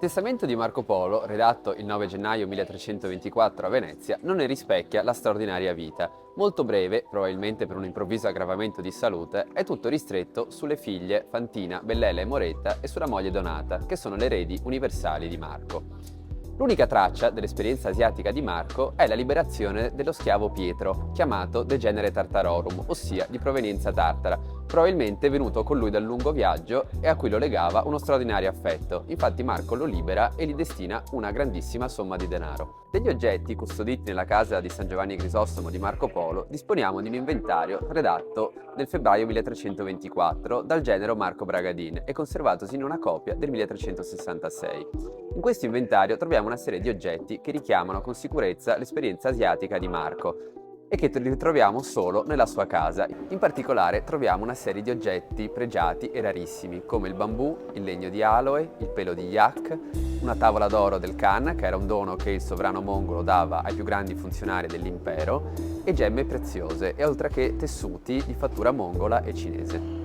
testamento di Marco Polo, redatto il 9 gennaio 1324 a Venezia, non ne rispecchia la straordinaria vita. Molto breve, probabilmente per un improvviso aggravamento di salute, è tutto ristretto sulle figlie Fantina, Bellele e Moretta e sulla moglie Donata, che sono le eredi universali di Marco. L'unica traccia dell'esperienza asiatica di Marco è la liberazione dello schiavo Pietro, chiamato De Genere Tartarorum, ossia di provenienza tartara, probabilmente venuto con lui dal lungo viaggio e a cui lo legava uno straordinario affetto. Infatti Marco lo libera e gli destina una grandissima somma di denaro. Degli oggetti custoditi nella casa di San Giovanni Crisostomo di Marco Polo disponiamo di un inventario redatto nel febbraio 1324 dal genero Marco Bragadin e conservatosi in una copia del 1366. In questo inventario troviamo una serie di oggetti che richiamano con sicurezza l'esperienza asiatica di Marco e che ritroviamo solo nella sua casa. In particolare troviamo una serie di oggetti pregiati e rarissimi, come il bambù, il legno di aloe, il pelo di yak, una tavola d'oro del Khan, che era un dono che il sovrano mongolo dava ai più grandi funzionari dell'impero, e gemme preziose, e oltre che tessuti di fattura mongola e cinese.